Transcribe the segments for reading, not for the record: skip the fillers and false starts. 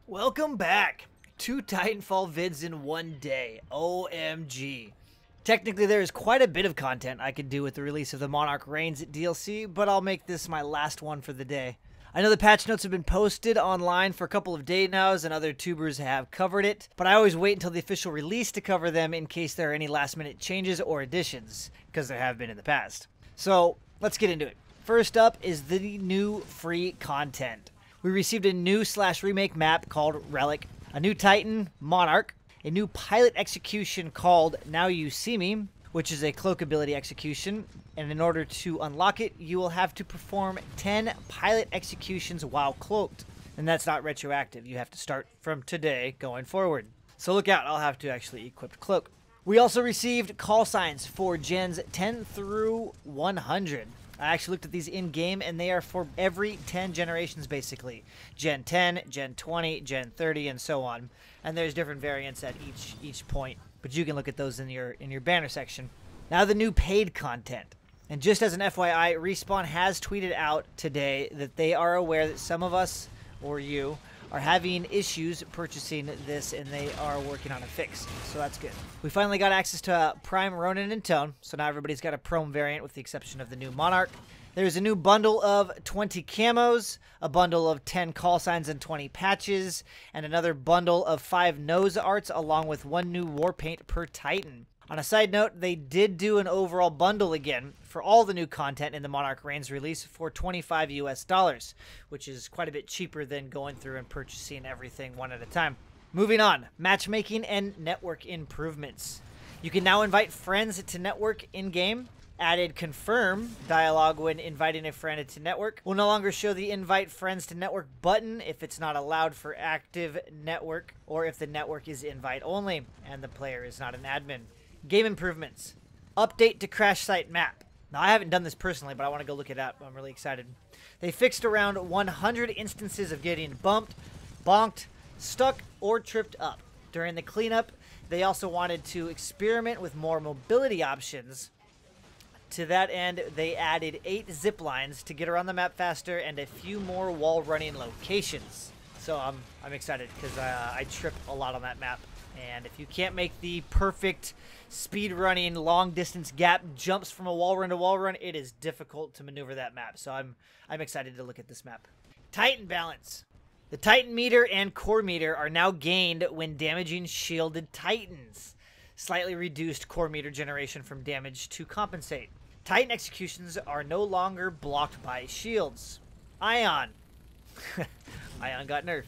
Welcome back! 2 Titanfall vids in one day. OMG. Technically, there is quite a bit of content I could do with the release of the Monarch Reigns DLC, but I'll make this my last one for the day. I know the patch notes have been posted online for a couple of days now, and other tubers have covered it, but I always wait until the official release to cover them in case there are any last-minute changes or additions, because there have been in the past. So, let's get into it. First up is the new free content. We received a new /remake map called Relic, a new Titan, Monarch, a new pilot execution called Now You See Me, which is a cloak ability execution, and in order to unlock it, you will have to perform 10 pilot executions while cloaked. And that's not retroactive, you have to start from today going forward. So look out, I'll have to actually equip cloak. We also received call signs for gens 10 through 100. I actually looked at these in-game, and they are for every 10 generations, basically. Gen 10, Gen 20, Gen 30, and so on. And there's different variants at each point, but you can look at those in your banner section. Now the new paid content. And just as an FYI, Respawn has tweeted out today that they are aware that some of us, or you, are having issues purchasing this, and they are working on a fix, so that's good. We finally got access to Prime Ronin and Tone, so now everybody's got a Prome variant with the exception of the new Monarch. There's a new bundle of 20 camos, a bundle of 10 call signs and 20 patches, and another bundle of 5 nose arts along with 1 new war paint per Titan. On a side note, they did do an overall bundle again for all the new content in the Monarch Reigns release for $25 US, which is quite a bit cheaper than going through and purchasing everything one at a time. Moving on, matchmaking and network improvements. You can now invite friends to network in-game. Added confirm dialogue when inviting a friend to network. Will no longer show the invite friends to network button if it's not allowed for active network or if the network is invite only and the player is not an admin. Game improvements. Update to crash site map. Now, I haven't done this personally, but I want to go look it up. I'm really excited. They fixed around 100 instances of getting bumped, bonked, stuck, or tripped up. During the cleanup, they also wanted to experiment with more mobility options. To that end, they added 8 zip lines to get around the map faster and a few more wall running locations. So I'm excited because I trip a lot on that map. And if you can't make the perfect speed running long distance gap jumps from a wall run to wall run, it is difficult to maneuver that map. So I'm excited to look at this map. Titan balance. The Titan meter and core meter are now gained when damaging shielded Titans. Slightly reduced core meter generation from damage to compensate. Titan executions are no longer blocked by shields. Ion. Ion got nerfed.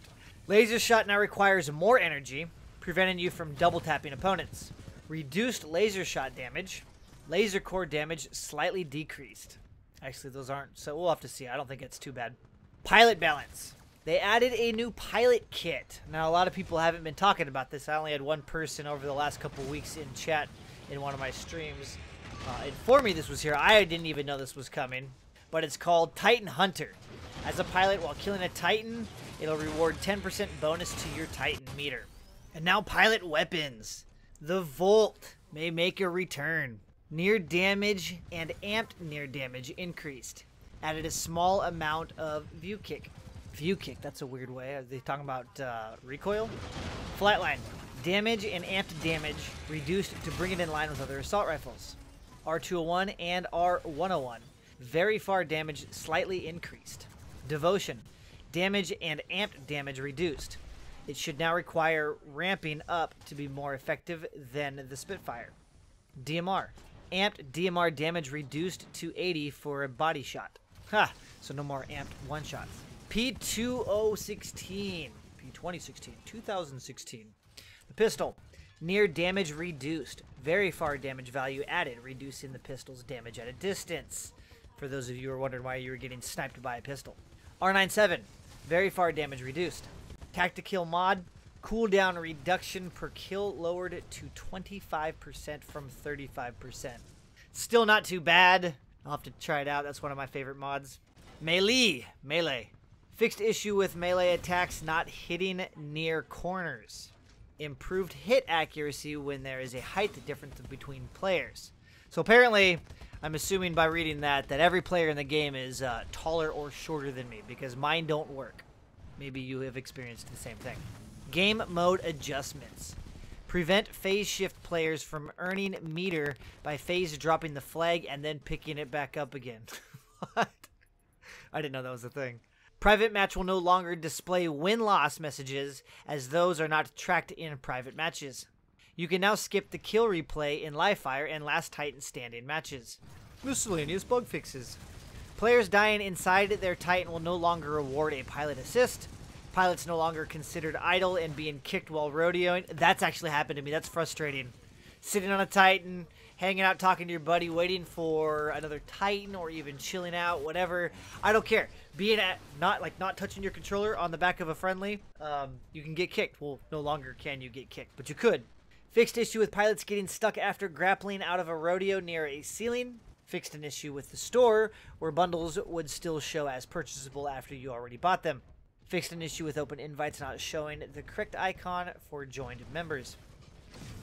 Laser shot now requires more energy, preventing you from double tapping opponents. Reduced laser shot damage. Laser core damage slightly decreased. Actually, those aren't, so we'll have to see. I don't think it's too bad. Pilot balance. They added a new pilot kit. Now, a lot of people haven't been talking about this. I only had one person over the last couple weeks in chat in one of my streams inform me this was here. I didn't even know this was coming. But it's called Titan Hunter. As a pilot, while killing a Titan, it'll reward 10% bonus to your Titan meter. And now pilot weapons. The Volt may make a return. Near damage and amped near damage increased. Added a small amount of view kick. View kick, that's a weird way. Are they talking about recoil? Flatline. Damage and amped damage reduced to bring it in line with other assault rifles. R201 and R101. Very far damage slightly increased. Devotion. Damage and amped damage reduced. It should now require ramping up to be more effective than the Spitfire. DMR. Amped DMR damage reduced to 80 for a body shot. Ha! So no more amped one-shots. P2016. P2016. 2016. The pistol. Near damage reduced. Very far damage value added, reducing the pistol's damage at a distance. For those of you who are wondering why you were getting sniped by a pistol. R97. Very far damage reduced. Tactical mod, cooldown reduction per kill lowered to 25% from 35%. Still not too bad. I'll have to try it out. That's one of my favorite mods. Melee. Fixed issue with melee attacks not hitting near corners. Improved hit accuracy when there is a height difference between players. So apparently, I'm assuming by reading that every player in the game is taller or shorter than me because mine don't work. maybe you have experienced the same thing. Game mode adjustments. Prevent phase shift players from earning meter by phase dropping the flag and then picking it back up again. What? I didn't know that was a thing. Private match will no longer display win-loss messages, as those are not tracked in private matches. You can now skip the kill replay in live fire and last Titan stand-in matches. Miscellaneous bug fixes. Players dying inside their Titan will no longer reward a pilot assist. Pilots no longer considered idle and being kicked while rodeoing. That's actually happened to me. That's frustrating. Sitting on a Titan, hanging out, talking to your buddy, waiting for another Titan, or even chilling out, whatever. I don't care. Being at not touching your controller on the back of a friendly, you can get kicked. Well, no longer can you get kicked, but you could. Fixed issue with pilots getting stuck after grappling out of a rodeo near a ceiling. Fixed an issue with the store, where bundles would still show as purchasable after you already bought them. Fixed an issue with open invites not showing the correct icon for joined members.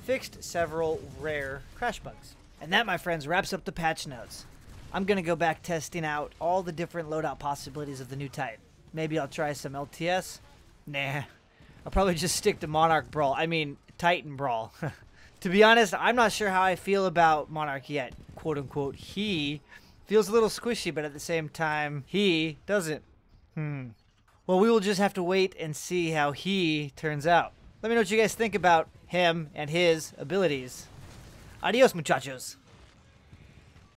Fixed several rare crash bugs. And that, my friends, wraps up the patch notes. I'm going to go back testing out all the different loadout possibilities of the new Titan. Maybe I'll try some LTS. Nah. I'll probably just stick to Monarch Brawl. I mean, Titan Brawl. To be honest, I'm not sure how I feel about Monarch yet. Quote unquote, he feels a little squishy, but at the same time, he doesn't. Well, we will just have to wait and see how he turns out. Let me know what you guys think about him and his abilities. Adios, muchachos.